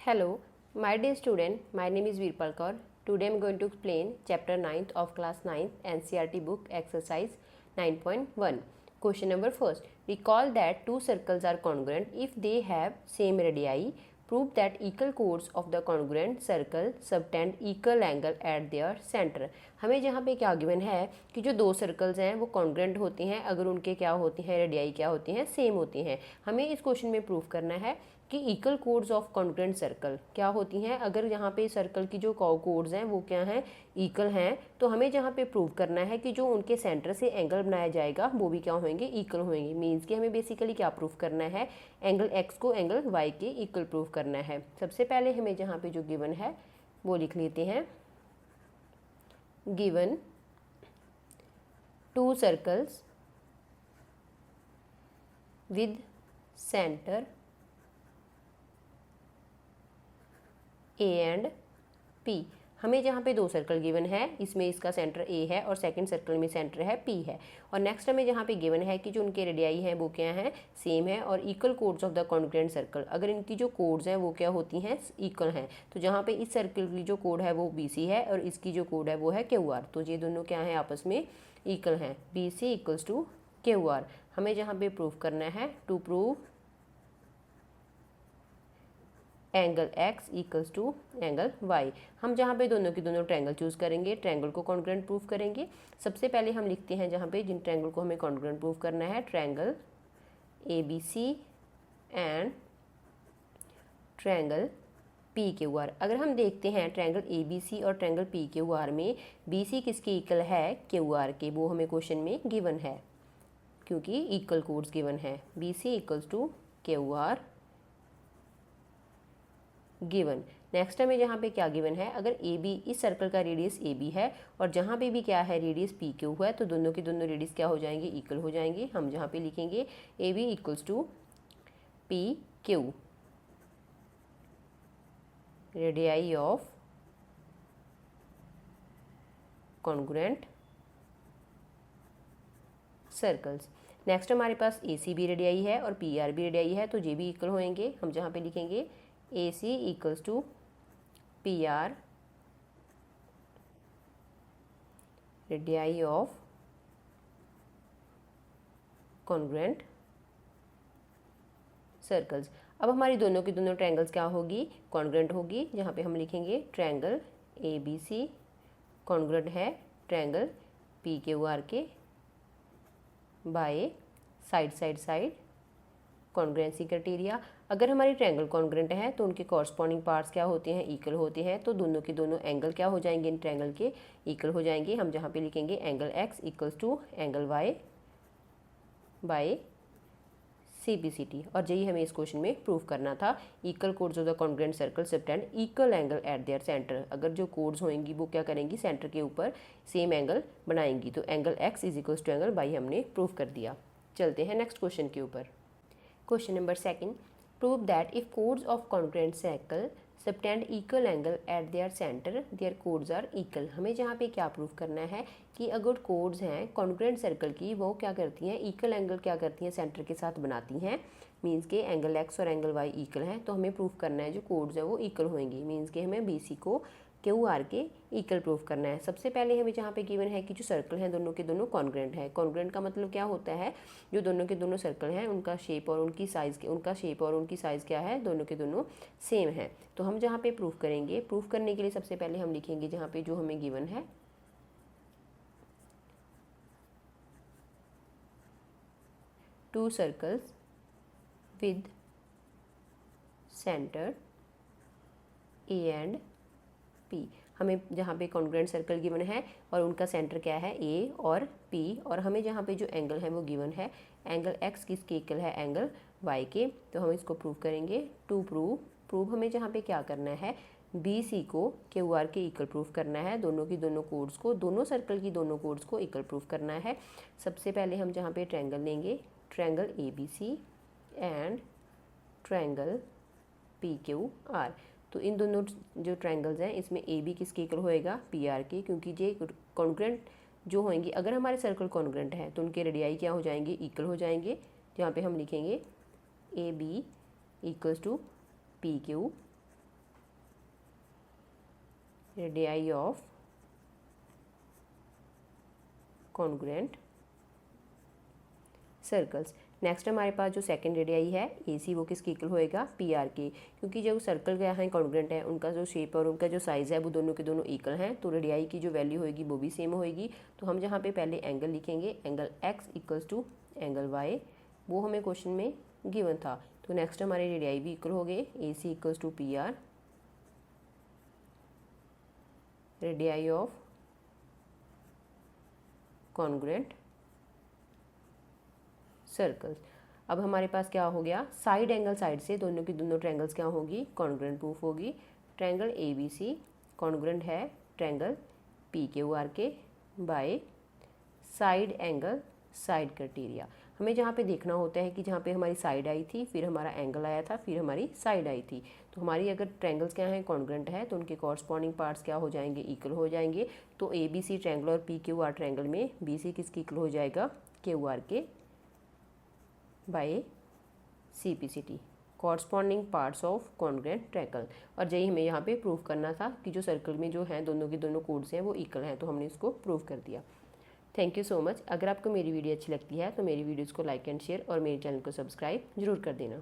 Hello, my dear student, my name is Veerpal Kaur. Today I am going to explain chapter 9th of class 9th NCERT book exercise 9.1. Question number first. Recall that two circles are congruent if they have same radii. Prove that equal chords of the congruent circle subtend equal angle at their center. हमें जहाँ पे क्या given है कि जो दो circles हैं वो कॉन्ग्रेंट होती हैं अगर उनके क्या होती हैं रेडियाई क्या होती हैं सेम होती हैं। हमें इस क्वेश्चन में प्रूव करना है कि equal chords of congruent circle क्या होती हैं। अगर यहाँ पे सर्कल की जो कोड्स हैं वो क्या हैं इक्वल हैं, तो हमें जहाँ पे प्रूव करना है कि जो उनके सेंटर से एंगल बनाया जाएगा वो भी क्या होंगे इक्वल होंगे। मीन्स कि हमें बेसिकली क्या प्रूव करना है, एंगल एक्स को एंगल वाई के इक्वल प्रूव करना है। सबसे पहले हमें जहाँ पे जो गिवन है वो लिख लेते हैं। Given to circles with centre A and P. हमें जहाँ पे दो सर्कल गिवन है इसमें इसका सेंटर ए है और सेकंड सर्कल में सेंटर है पी है। और नेक्स्ट हमें जहाँ पे गिवन है कि जो उनके रेडियाई हैं वो क्या हैं सेम है और equal chords of the congruent circle, अगर इनकी जो कोड्स हैं वो क्या होती हैं इक्वल हैं। तो जहाँ पे इस सर्कल की जो कोड है वो बी सी है और इसकी जो कोड है वो है क्यू आर, तो ये दोनों क्या है आपस में इक्वल हैं। B C equals to Q R. हमें जहाँ पे प्रूव करना है to prove angle x equals to angle y। हम जहाँ पे दोनों की दोनों ट्रायंगल चूज़ करेंगे, ट्रायंगल को कॉन्ग्रुएंट प्रूव करेंगे। सबसे पहले हम लिखते हैं जहाँ पे जिन ट्रायंगल को हमें कॉन्ग्रुएंट प्रूव करना है, triangle A B C and triangle P Q R. अगर हम देखते हैं ट्रायंगल ए बी सी और ट्रायंगल पी क्यू आर में बी सी किसके इक्वल है क्यू आर के, वो हमें क्वेश्चन में गिवन है क्योंकि इक्वल कोड्स गिवन है। B C equals to Q R given. Next हमें जहाँ पे क्या गिवन है, अगर ए बी इस सर्कल का रेडियस ए बी है और जहाँ पे भी क्या है रेडियस पी क्यू है, तो दोनों के दोनों रेडियस क्या हो जाएंगे इक्वल हो जाएंगे। हम जहाँ पे लिखेंगे A B equals to P Q, radii of congruent circles. Next हमारे पास ए सी भी रेडियाई है और पी आर भी रेडियाई है, तो ये भी इक्वल होएंगे। हम जहाँ पे लिखेंगे A C equals to P R, radii of congruent circles. अब हमारी दोनों की दोनों ट्रायंगल्स क्या होगी कॉन्ग्रुएंट होगी। जहाँ पे हम लिखेंगे triangle A B C congruent है ट्रायंगल पी क्यू आर के बाय साइड कॉन्ग्रुएंसी क्राइटेरिया। अगर हमारी ट्रायंगल कॉन्ग्रुएंट है तो उनके कॉरस्पॉन्डिंग पार्ट्स क्या होते हैं इक्वल होते हैं, तो दोनों के दोनों एंगल क्या हो जाएंगे इन ट्रायंगल के इक्वल हो जाएंगे। हम जहाँ पे लिखेंगे angle X equals to angle Y by C B C T. और यही हमें इस क्वेश्चन में प्रूव करना था। Equal chords of the congruent circle subtend equal angle at their centre. अगर जो कोड्स होंगी वो क्या करेंगी सेंटर के ऊपर सेम एंगल बनाएंगी, तो angle X is equals to angle Y हमने प्रूव कर दिया। चलते हैं नेक्स्ट क्वेश्चन के ऊपर। Question number second, prove that if chords of congruent circle subtend equal angle at their centre their chords are equal. हमें जहाँ पे क्या प्रूव करना है कि अगर कोड्स हैं कॉन्ग्रुएंट सर्कल की वो क्या करती हैं इक्वल एंगल क्या करती हैं सेंटर के साथ बनाती हैं। मीन्स के एंगल एक्स और एंगल वाई इक्वल हैं, तो हमें प्रूव करना है जो कोड्स हैं वो इक्वल होंगी। मीन्स के हमें बी सी को क्यू आर के इक्वल प्रूफ करना है। सबसे पहले हमें जहाँ पे गिवन है कि जो सर्कल हैं दोनों के दोनों कॉन्ग्रुएंट है। कॉन्ग्रुएंट का मतलब क्या होता है, जो दोनों के दोनों सर्कल हैं उनका शेप और उनकी साइज़ क्या है दोनों के दोनों सेम है। तो हम जहाँ पे प्रूफ करेंगे, प्रूफ करने के लिए सबसे पहले हम लिखेंगे जहाँ पे जो हमें गिवन है to circles with centre A and P. हमें जहाँ पे कॉन्ग्रुएंट सर्कल गिवन है और उनका सेंटर क्या है ए और पी, और हमें जहाँ पे जो एंगल है वो गिवन है एंगल एक्स किसके इक्वल है एंगल वाई के, तो हम इसको प्रूव करेंगे। टू प्रूव हमें जहाँ पे क्या करना है बी सी को क्यू आर के इक्वल प्रूफ करना है। दोनों की दोनों कोड्स को दोनों सर्कल की दोनों कोड्स को इक्वल प्रूफ करना है। सबसे पहले हम जहाँ पे ट्रायंगल लेंगे triangle A B C and triangle P Q R. तो इन दोनों जो ट्रायंगल्स हैं इसमें ए बी किसके इक्वल होएगा पी आर के, क्योंकि ये कॉन्ग्रुएंट जो होंगी अगर हमारे सर्कल कॉन्ग्रुएंट है तो उनके रेडियाई क्या हो जाएंगे इक्वल हो जाएंगे। जहाँ पे हम लिखेंगे A B equals to P Q radii of congruent circles. Next हमारे पास जो सेकंड रेडियाई है ए सी, वो किसके इक्वल होएगा, पी आर के, क्योंकि जो सर्कल क्या है कॉन्ग्रुएंट है, उनका जो शेप और उनका जो साइज़ है वो दोनों के दोनों इक्वल हैं, तो रेडियाई की जो वैल्यू होएगी वो भी सेम होएगी। तो हम जहाँ पे पहले एंगल लिखेंगे, angle X equals to angle Y, वो हमें क्वेश्चन में गिवन था। तो नेक्स्ट हमारे रेडियाई भी इक्वल हो गए, A C equals to P R, radii of congruent circles. अब हमारे पास क्या हो गया, साइड एंगल साइड से दोनों की दोनों ट्रायंगल्स क्या होगी, कॉन्ग्रुएंट प्रूफ होगी। Triangle A B C congruent है ट्रायंगल पी क्यू आर के by side angle side criteria. हमें जहाँ पे देखना होता है कि जहाँ पे हमारी साइड आई थी, फिर हमारा एंगल आया था, फिर हमारी साइड आई थी, तो हमारी अगर ट्रायंगल्स क्या हैं कॉन्ग्रुएंट है तो उनके कॉरस्पॉन्डिंग पार्ट्स क्या हो जाएंगे, इक्वल हो जाएंगे। तो ए बी सी ट्रायंगल और पी क्यू आर ट्रायंगल में बी सी किसकी इक्वल हो जाएगा, क्यू आर के by C P C T, corresponding parts of congruent triangle. और यही हमें यहाँ पे प्रूव करना था कि जो सर्कल में जो हैं दोनों के दोनों कोड्स हैं वो इक्वल हैं, तो हमने इसको प्रूव कर दिया। Thank you so much. अगर आपको मेरी वीडियो अच्छी लगती है तो मेरी वीडियोज़ को लाइक एंड शेयर और मेरे चैनल को सब्सक्राइब जरूर कर देना।